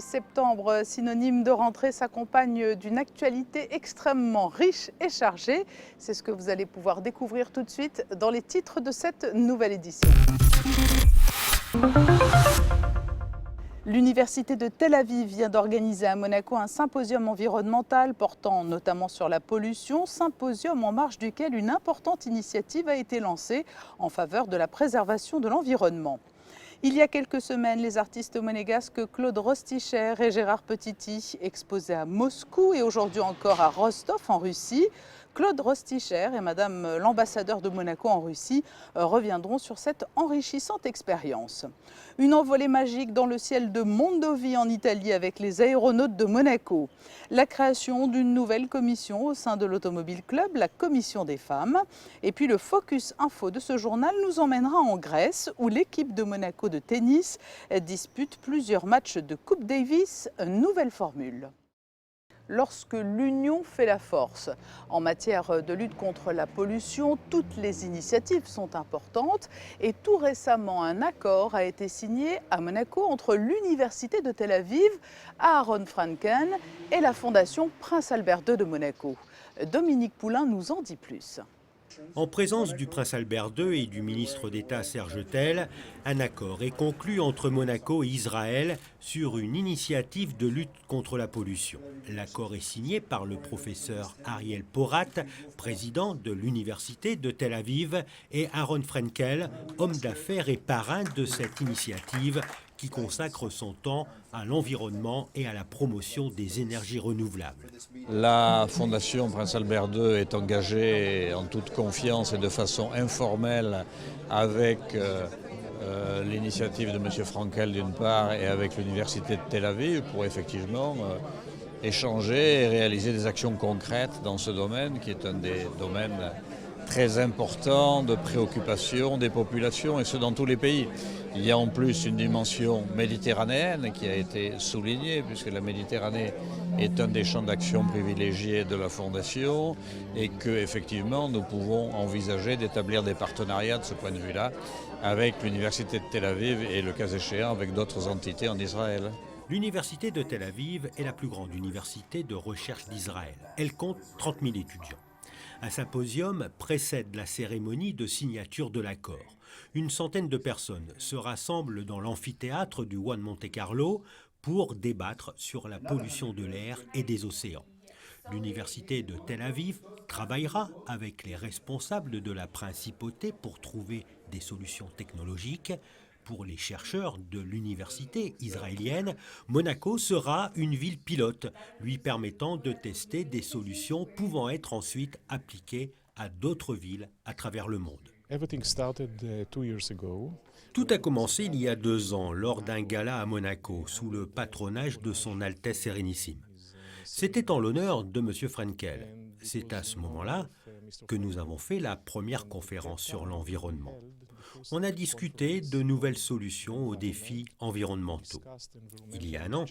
septembre, synonyme de rentrée, s'accompagne d'une actualité extrêmement riche et chargée. C'est ce que vous allez pouvoir découvrir tout de suite dans les titres de cette nouvelle édition. L'Université de Tel Aviv vient d'organiser à Monaco un symposium environnemental portant notamment sur la pollution, symposium en marge duquel une importante initiative a été lancée en faveur de la préservation de l'environnement. Il y a quelques semaines, les artistes monégasques Claude Rosticher et Gérard Petiti exposaient à Moscou et aujourd'hui encore à Rostov en Russie. Claude Rosticher et Madame l'ambassadeur de Monaco en Russie reviendront sur cette enrichissante expérience. Une envolée magique dans le ciel de Mondovì en Italie avec les aéronautes de Monaco. La création d'une nouvelle commission au sein de l'Automobile Club, la commission des femmes. Et puis le Focus Info de ce journal nous emmènera en Grèce où l'équipe de Monaco de tennis dispute plusieurs matchs de Coupe Davis, nouvelle formule. Lorsque l'union fait la force. En matière de lutte contre la pollution, toutes les initiatives sont importantes et tout récemment un accord a été signé à Monaco entre l'Université de Tel Aviv, Aaron Franken et la Fondation Prince Albert II de Monaco. Dominique Poulain nous en dit plus. En présence du prince Albert II et du ministre d'État Serge Tel, un accord est conclu entre Monaco et Israël sur une initiative de lutte contre la pollution. L'accord est signé par le professeur Ariel Porat, président de l'Université de Tel Aviv, et Aaron Frankel, homme d'affaires et parrain de cette initiative qui consacre son temps à l'environnement et à la promotion des énergies renouvelables. La Fondation Prince Albert II est engagée en toute confiance et de façon informelle avec l'initiative de M. Frankel d'une part et avec l'Université de Tel Aviv pour effectivement échanger et réaliser des actions concrètes dans ce domaine qui est un des domaines très importants de préoccupation des populations et ce dans tous les pays. Il y a en plus une dimension méditerranéenne qui a été soulignée puisque la Méditerranée est un des champs d'action privilégiés de la Fondation et qu'effectivement nous pouvons envisager d'établir des partenariats de ce point de vue-là avec l'Université de Tel Aviv et le cas échéant avec d'autres entités en Israël. L'Université de Tel Aviv est la plus grande université de recherche d'Israël. Elle compte 30 000 étudiants. Un symposium précède la cérémonie de signature de l'accord. Une centaine de personnes se rassemblent dans l'amphithéâtre du One Monte Carlo pour débattre sur la pollution de l'air et des océans. L'Université de Tel Aviv travaillera avec les responsables de la principauté pour trouver des solutions technologiques. Pour les chercheurs de l'université israélienne, Monaco sera une ville pilote, lui permettant de tester des solutions pouvant être ensuite appliquées à d'autres villes à travers le monde. Tout a commencé il y a 2 ans, lors d'un gala à Monaco, sous le patronage de son Altesse Sérénissime. C'était en l'honneur de M. Frankel. C'est à ce moment-là que nous avons fait la première conférence sur l'environnement. On a discuté de nouvelles solutions aux défis environnementaux. Il y a 1 an,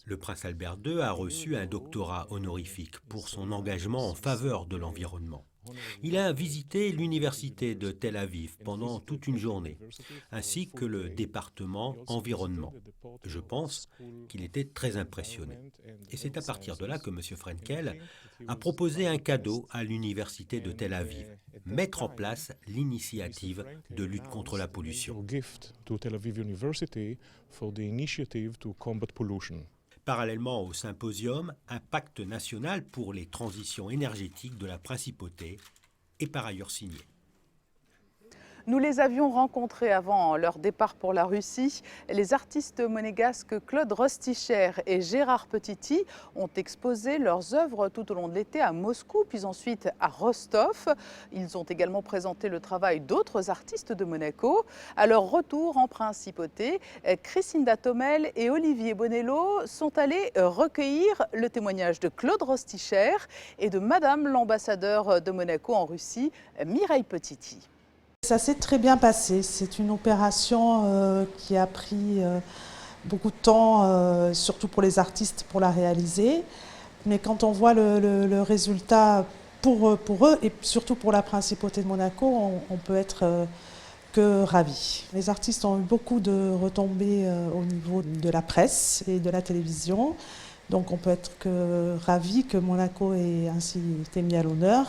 le prince Albert II a reçu un doctorat honorifique pour son engagement en faveur de l'environnement. Il a visité l'université de Tel Aviv pendant toute une journée, ainsi que le département environnement. Je pense qu'il était très impressionné. Et c'est à partir de là que M. Frankel a proposé un cadeau à l'université de Tel Aviv, mettre en place l'initiative de lutte contre la pollution. Parallèlement au symposium, un pacte national pour les transitions énergétiques de la principauté est par ailleurs signé. Nous les avions rencontrés avant leur départ pour la Russie. Les artistes monégasques Claude Rosticher et Gérard Petiti ont exposé leurs œuvres tout au long de l'été à Moscou, puis ensuite à Rostov. Ils ont également présenté le travail d'autres artistes de Monaco. À leur retour en principauté, Crisinda Tomel et Olivier Bonello sont allés recueillir le témoignage de Claude Rosticher et de Madame l'ambassadeur de Monaco en Russie, Mireille Petiti. Ça s'est très bien passé. C'est une opération qui a pris beaucoup de temps, surtout pour les artistes, pour la réaliser. Mais quand on voit le résultat pour eux et surtout pour la principauté de Monaco, on peut être que ravis. Les artistes ont eu beaucoup de retombées au niveau de la presse et de la télévision. Donc on peut être que ravis que Monaco ait ainsi été mis à l'honneur.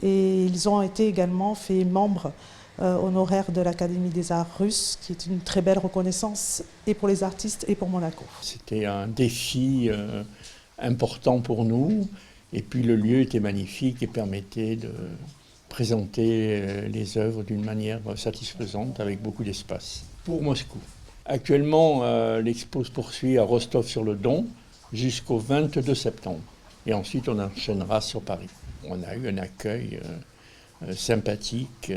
Et ils ont été également faits membres honoraires de l'Académie des arts russes, qui est une très belle reconnaissance et pour les artistes et pour Monaco. C'était un défi important pour nous. Et puis le lieu était magnifique et permettait de présenter les œuvres d'une manière satisfaisante avec beaucoup d'espace. Pour Moscou. Actuellement, l'expo se poursuit à Rostov-sur-le-Don jusqu'au 22 septembre. Et ensuite, on enchaînera sur Paris. On a eu un accueil sympathique.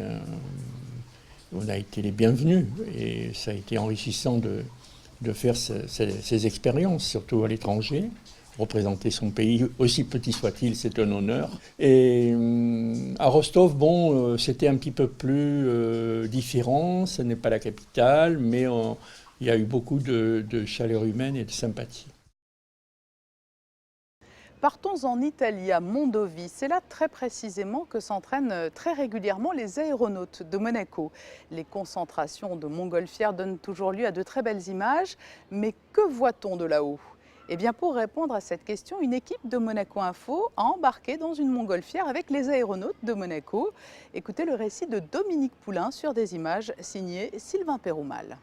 On a été les bienvenus et ça a été enrichissant de faire ces expériences, surtout à l'étranger. Représenter son pays, aussi petit soit-il, c'est un honneur. Et à Rostov, bon, c'était un petit peu plus différent. Ce n'est pas la capitale, mais il y a eu beaucoup de chaleur humaine et de sympathie. Partons en Italie, à Mondovi. C'est là très précisément que s'entraînent très régulièrement les aéronautes de Monaco. Les concentrations de montgolfières donnent toujours lieu à de très belles images. Mais que voit-on de là-haut ? Eh bien, pour répondre à cette question, une équipe de Monaco Info a embarqué dans une montgolfière avec les aéronautes de Monaco. Écoutez le récit de Dominique Poulain sur des images signées Sylvain Péroumal.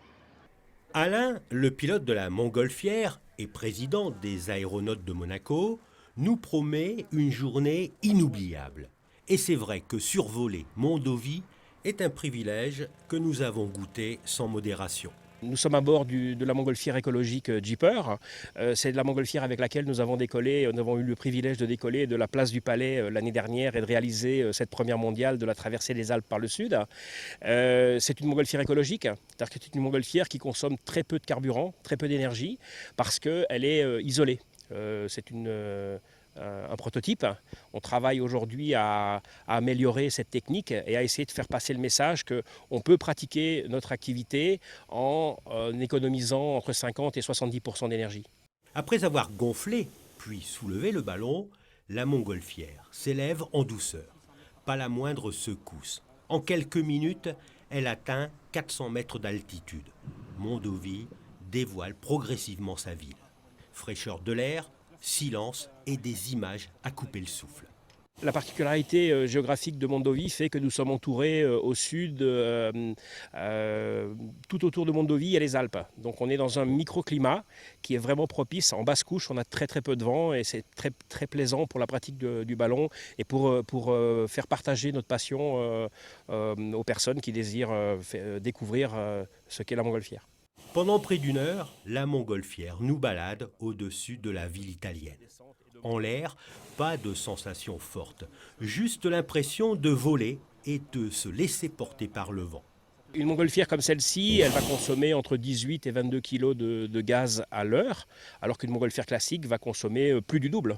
Alain, le pilote de la montgolfière et président des aéronautes de Monaco, nous promet une journée inoubliable. Et c'est vrai que survoler Mondovi est un privilège que nous avons goûté sans modération. Nous sommes à bord de la montgolfière écologique Jeeper. C'est la montgolfière avec laquelle nous avons décollé. Nous avons eu le privilège de décoller de la place du Palais l'année dernière et de réaliser cette première mondiale de la traversée des Alpes par le sud. C'est une montgolfière écologique, c'est-à-dire que c'est une montgolfière qui consomme très peu de carburant, très peu d'énergie, parce qu'elle est isolée. C'est un prototype. On travaille aujourd'hui à améliorer cette technique et à essayer de faire passer le message qu'on peut pratiquer notre activité en économisant entre 50 et 70% d'énergie. Après avoir gonflé puis soulevé le ballon, la montgolfière s'élève en douceur. Pas la moindre secousse. En quelques minutes, elle atteint 400 mètres d'altitude. Mondovi dévoile progressivement sa ville. Fraîcheur de l'air, silence et des images à couper le souffle. La particularité géographique de Mondovi fait que nous sommes entourés au sud, tout autour de Mondovi, il y a les Alpes. Donc on est dans un microclimat qui est vraiment propice. En basse couche, on a très peu de vent et c'est très, très plaisant pour la pratique du ballon et pour faire partager notre passion aux personnes qui désirent découvrir ce qu'est la montgolfière. Pendant près d'une heure, la montgolfière nous balade au-dessus de la ville italienne. En l'air, pas de sensation forte, juste l'impression de voler et de se laisser porter par le vent. Une montgolfière comme celle-ci, elle va consommer entre 18 et 22 kg de gaz à l'heure, alors qu'une montgolfière classique va consommer plus du double.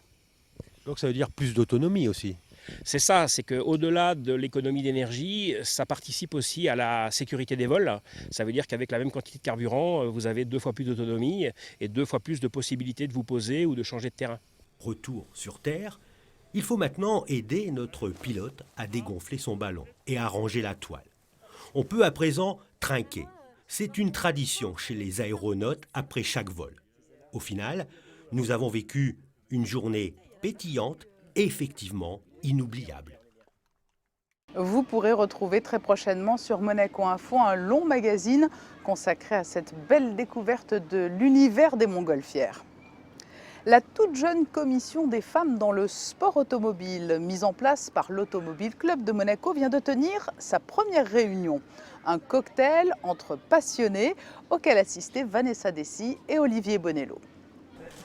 Donc ça veut dire plus d'autonomie aussi. C'est ça, c'est qu'au-delà de l'économie d'énergie, ça participe aussi à la sécurité des vols. Ça veut dire qu'avec la même quantité de carburant, vous avez 2 fois plus d'autonomie et 2 fois plus de possibilités de vous poser ou de changer de terrain. Retour sur Terre, il faut maintenant aider notre pilote à dégonfler son ballon et à ranger la toile. On peut à présent trinquer. C'est une tradition chez les aéronautes après chaque vol. Au final, nous avons vécu une journée pétillante et effectivement inoubliable. Vous pourrez retrouver très prochainement sur Monaco Info un long magazine consacré à cette belle découverte de l'univers des montgolfières. La toute jeune commission des femmes dans le sport automobile, mise en place par l'Automobile Club de Monaco, vient de tenir sa première réunion. Un cocktail entre passionnés auquel assistaient Vanessa Dessy et Olivier Bonello.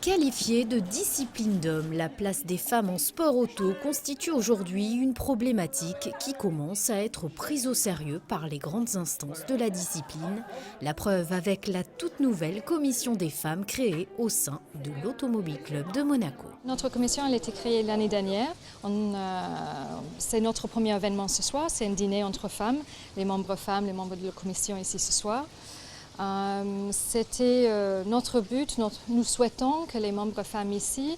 Qualifiée de discipline d'homme, la place des femmes en sport auto constitue aujourd'hui une problématique qui commence à être prise au sérieux par les grandes instances de la discipline. La preuve avec la toute nouvelle commission des femmes créée au sein de l'Automobile Club de Monaco. Notre commission elle a été créée l'année dernière. C'est notre premier événement ce soir, c'est un dîner entre femmes, les membres de la commission ici ce soir. C'était notre but. Nous souhaitons que les membres femmes ici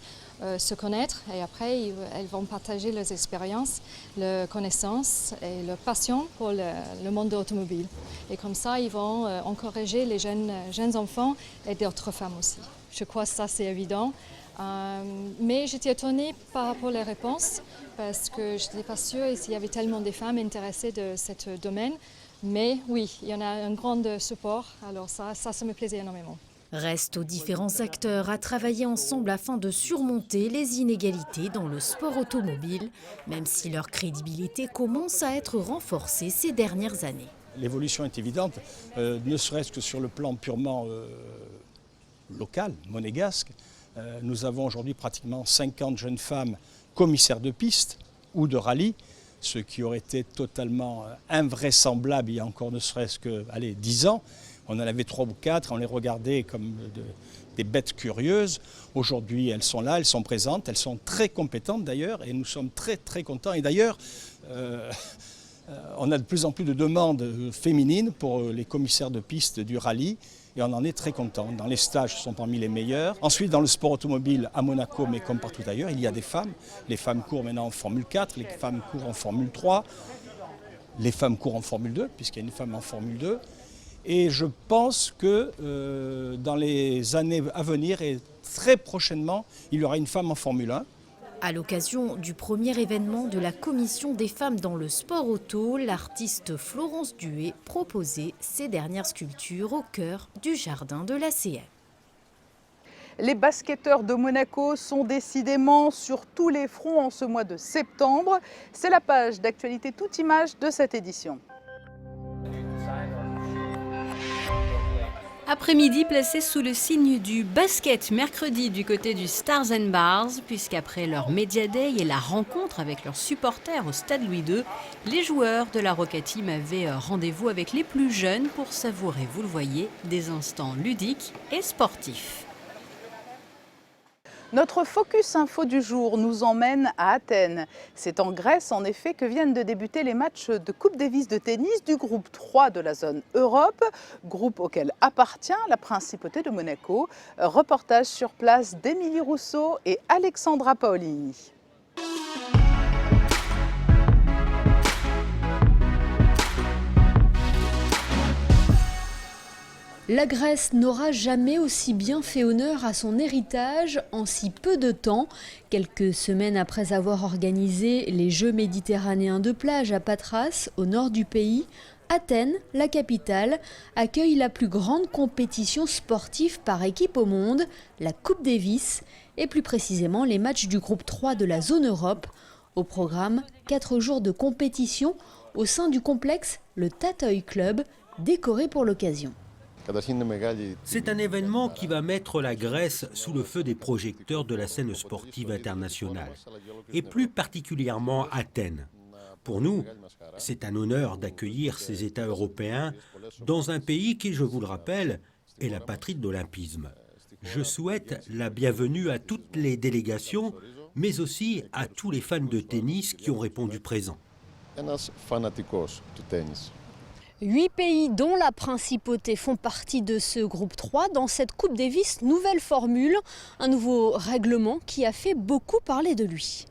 se connaissent et après elles vont partager leurs expériences, leurs connaissances et leur passion pour le monde de l'automobile. Et comme ça, ils vont encourager les jeunes enfants et d'autres femmes aussi. Je crois que ça c'est évident. Mais j'étais étonnée par rapport aux réponses parce que je n'étais pas sûre s'il y avait tellement de femmes intéressées de ce domaine. Mais oui, il y en a un grand support, alors ça me plaisait énormément. Reste aux différents acteurs à travailler ensemble afin de surmonter les inégalités dans le sport automobile, même si leur crédibilité commence à être renforcée ces dernières années. L'évolution est évidente, ne serait-ce que sur le plan purement local, monégasque. Nous avons aujourd'hui pratiquement 50 jeunes femmes commissaires de piste ou de rallye, ce qui aurait été totalement invraisemblable il y a encore ne serait-ce que 10 ans. On en avait 3 ou 4, on les regardait comme des bêtes curieuses. Aujourd'hui, elles sont là, elles sont présentes, elles sont très compétentes d'ailleurs, et nous sommes très très contents. Et d'ailleurs, on a de plus en plus de demandes féminines pour les commissaires de piste du rallye, et on en est très content. Dans les stages, ce sont parmi les meilleurs. Ensuite, dans le sport automobile, à Monaco, mais comme partout ailleurs, il y a des femmes. Les femmes courent maintenant en Formule 4, les femmes courent en Formule 3, les femmes courent en Formule 2, puisqu'il y a une femme en Formule 2. Et je pense que dans les années à venir, et très prochainement, il y aura une femme en Formule 1. À l'occasion du premier événement de la Commission des femmes dans le sport auto, l'artiste Florence Duhé proposait ses dernières sculptures au cœur du jardin de l'ACM. Les basketteurs de Monaco sont décidément sur tous les fronts en ce mois de septembre. C'est la page d'actualité toute image de cette édition. Après-midi placé sous le signe du basket mercredi du côté du Stars & Bars, puisqu'après leur Media Day et la rencontre avec leurs supporters au Stade Louis II, les joueurs de la Rocket Team avaient rendez-vous avec les plus jeunes pour savourer, vous le voyez, des instants ludiques et sportifs. Notre focus info du jour nous emmène à Athènes. C'est en Grèce en effet que viennent de débuter les matchs de Coupe Davis de tennis du groupe 3 de la zone Europe, groupe auquel appartient la Principauté de Monaco. Reportage sur place d'Émilie Rousseau et Alexandra Paolini. La Grèce n'aura jamais aussi bien fait honneur à son héritage en si peu de temps. Quelques semaines après avoir organisé les Jeux méditerranéens de plage à Patras, au nord du pays, Athènes, la capitale, accueille la plus grande compétition sportive par équipe au monde, la Coupe Davis, et plus précisément les matchs du groupe 3 de la zone Europe. Au programme, 4 jours de compétition au sein du complexe, le Tatoi Club, décoré pour l'occasion. C'est un événement qui va mettre la Grèce sous le feu des projecteurs de la scène sportive internationale, et plus particulièrement Athènes. Pour nous, c'est un honneur d'accueillir ces États européens dans un pays qui, je vous le rappelle, est la patrie de l'olympisme. Je souhaite la bienvenue à toutes les délégations, mais aussi à tous les fans de tennis qui ont répondu présent. 8 pays dont la Principauté font partie de ce groupe 3 dans cette Coupe Davis, nouvelle formule, un nouveau règlement qui a fait beaucoup parler de lui.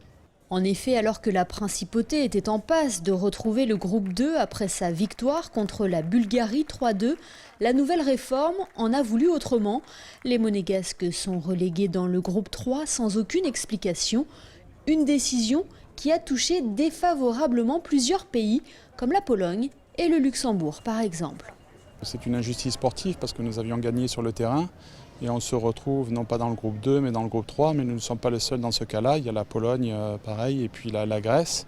En effet, alors que la Principauté était en passe de retrouver le groupe 2 après sa victoire contre la Bulgarie 3-2, la nouvelle réforme en a voulu autrement. Les Monégasques sont relégués dans le groupe 3 sans aucune explication. Une décision qui a touché défavorablement plusieurs pays, comme la Pologne et le Luxembourg par exemple. C'est une injustice sportive parce que nous avions gagné sur le terrain et on se retrouve non pas dans le groupe 2 mais dans le groupe 3, mais nous ne sommes pas les seuls dans ce cas-là. Il y a la Pologne pareil et puis la Grèce.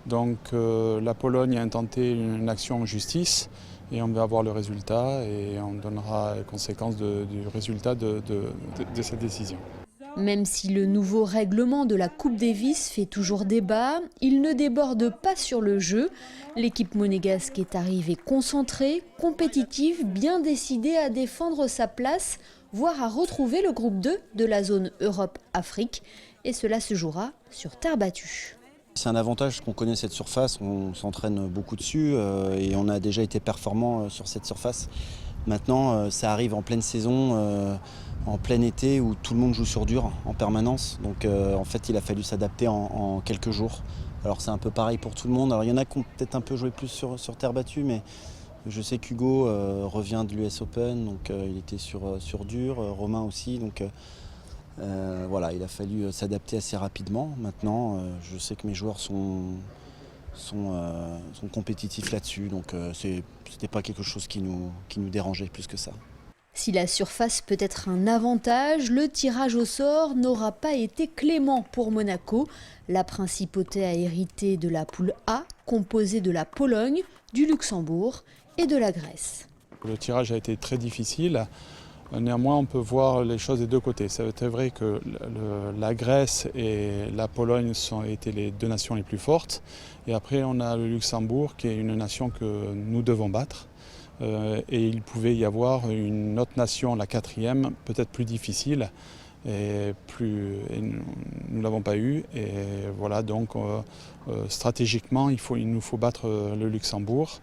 Donc la Pologne a intenté une action en justice et on va avoir le résultat et on donnera les conséquences du résultat de cette décision. Même si le nouveau règlement de la Coupe Davis fait toujours débat, il ne déborde pas sur le jeu. L'équipe monégasque est arrivée concentrée, compétitive, bien décidée à défendre sa place, voire à retrouver le groupe 2 de la zone Europe-Afrique. Et cela se jouera sur terre battue. C'est un avantage qu'on connaît cette surface, on s'entraîne beaucoup dessus et on a déjà été performant sur cette surface. Maintenant, ça arrive en pleine saison, en plein été, où tout le monde joue sur dur en permanence. Donc en fait, il a fallu s'adapter en quelques jours. Alors c'est un peu pareil pour tout le monde. Alors il y en a qui ont peut-être un peu joué plus sur terre battue, mais je sais qu'Hugo revient de l'US Open, donc il était sur dur, Romain aussi. Donc voilà, il a fallu s'adapter assez rapidement. Maintenant, je sais que mes joueurs sont compétitifs là-dessus, donc c'était pas quelque chose qui nous dérangeait plus que ça. Si la surface peut être un avantage, le tirage au sort n'aura pas été clément pour Monaco. La principauté a hérité de la poule A, composée de la Pologne, du Luxembourg et de la Grèce. Le tirage a été très difficile. Néanmoins, on peut voir les choses des deux côtés. C'est vrai que la Grèce et la Pologne ont été les deux nations les plus fortes. Et après, on a le Luxembourg, qui est une nation que nous devons battre. Et il pouvait y avoir une autre nation, la quatrième, peut-être plus difficile. Et nous ne l'avons pas eu. Et voilà, donc stratégiquement, il nous faut battre le Luxembourg.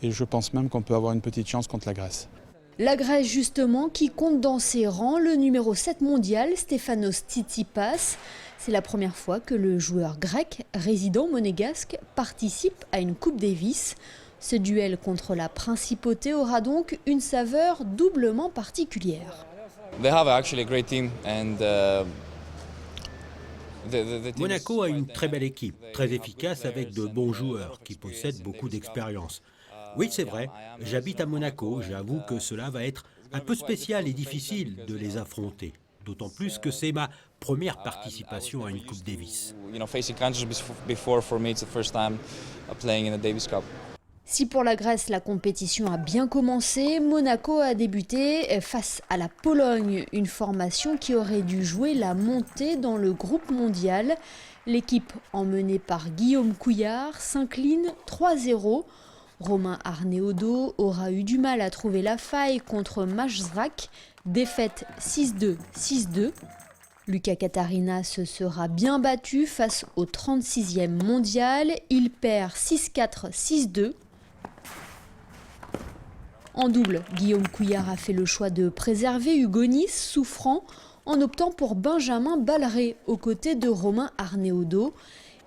Et je pense même qu'on peut avoir une petite chance contre la Grèce. La Grèce justement qui compte dans ses rangs le numéro 7 mondial, Stefanos Tsitsipas. C'est la première fois que le joueur grec résident monégasque participe à une Coupe Davis. Ce duel contre la principauté aura donc une saveur doublement particulière. Monaco a une très belle équipe, très efficace avec de bons joueurs qui possèdent beaucoup d'expérience. Oui, c'est vrai, j'habite à Monaco, j'avoue que cela va être un peu spécial et difficile de les affronter. D'autant plus que c'est ma première participation à une Coupe Davis. Si pour la Grèce la compétition a bien commencé, Monaco a débuté face à la Pologne, une formation qui aurait dû jouer la montée dans le groupe mondial. L'équipe emmenée par Guillaume Couillard s'incline 3-0. Romain Arneaudo aura eu du mal à trouver la faille contre Majzrak, défaite 6-2, 6-2. Lucas Katarina se sera bien battu face au 36e mondial, il perd 6-4, 6-2. En double, Guillaume Couillard a fait le choix de préserver Hugo Nice, souffrant, en optant pour Benjamin Balleret aux côtés de Romain Arneaudo.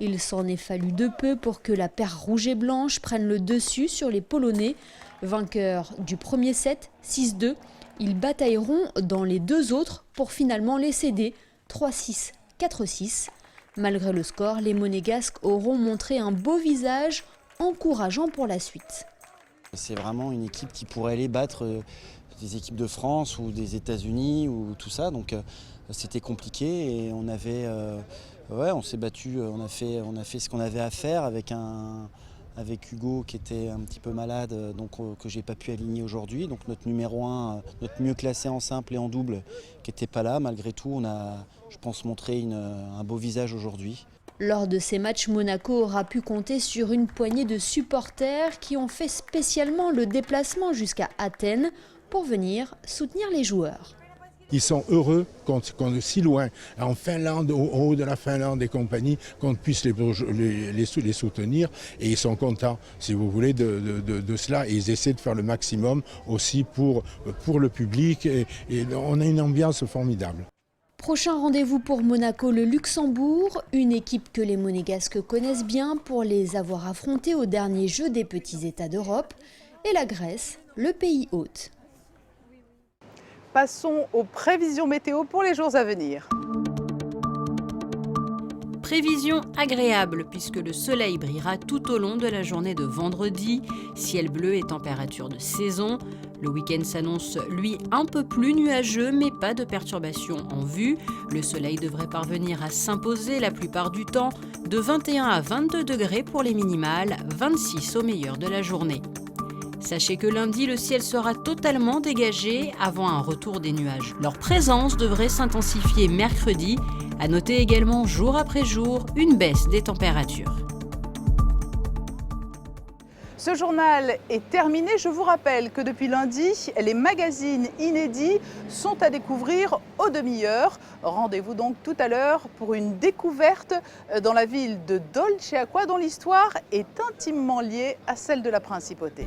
Il s'en est fallu de peu pour que la paire rouge et blanche prenne le dessus sur les Polonais. Vainqueurs du premier set, 6-2, ils batailleront dans les deux autres pour finalement les céder, 3-6, 4-6. Malgré le score, les Monégasques auront montré un beau visage encourageant pour la suite. C'est vraiment une équipe qui pourrait aller battre des équipes de France ou des États-Unis ou tout ça. Donc c'était compliqué et on s'est battu, on a fait ce qu'on avait à faire avec Hugo qui était un petit peu malade, donc que j'ai pas pu aligner aujourd'hui. Donc notre numéro 1, notre mieux classé en simple et en double, qui n'était pas là. Malgré tout, on a, je pense, montré un beau visage aujourd'hui. Lors de ces matchs, Monaco aura pu compter sur une poignée de supporters qui ont fait spécialement le déplacement jusqu'à Athènes pour venir soutenir les joueurs. Ils sont heureux qu'on est si loin, en Finlande, au haut de la Finlande et compagnie, qu'on puisse les soutenir. Et ils sont contents, si vous voulez, de cela. Et ils essaient de faire le maximum aussi pour le public. Et on a une ambiance formidable. Prochain rendez-vous pour Monaco, le Luxembourg, une équipe que les Monégasques connaissent bien pour les avoir affrontés au dernier jeu des petits États d'Europe, et la Grèce, le pays hôte. Passons aux prévisions météo pour les jours à venir. Prévision agréable puisque le soleil brillera tout au long de la journée de vendredi. Ciel bleu et température de saison. Le week-end s'annonce, lui, un peu plus nuageux, mais pas de perturbations en vue. Le soleil devrait parvenir à s'imposer la plupart du temps, de 21 à 22 degrés pour les minimales, 26 au meilleur de la journée. Sachez que lundi, le ciel sera totalement dégagé avant un retour des nuages. Leur présence devrait s'intensifier mercredi. À noter également jour après jour une baisse des températures. Ce journal est terminé. Je vous rappelle que depuis lundi, les magazines inédits sont à découvrir aux demi-heures. Rendez-vous donc tout à l'heure pour une découverte dans la ville de Dolceacqua dont l'histoire est intimement liée à celle de la principauté.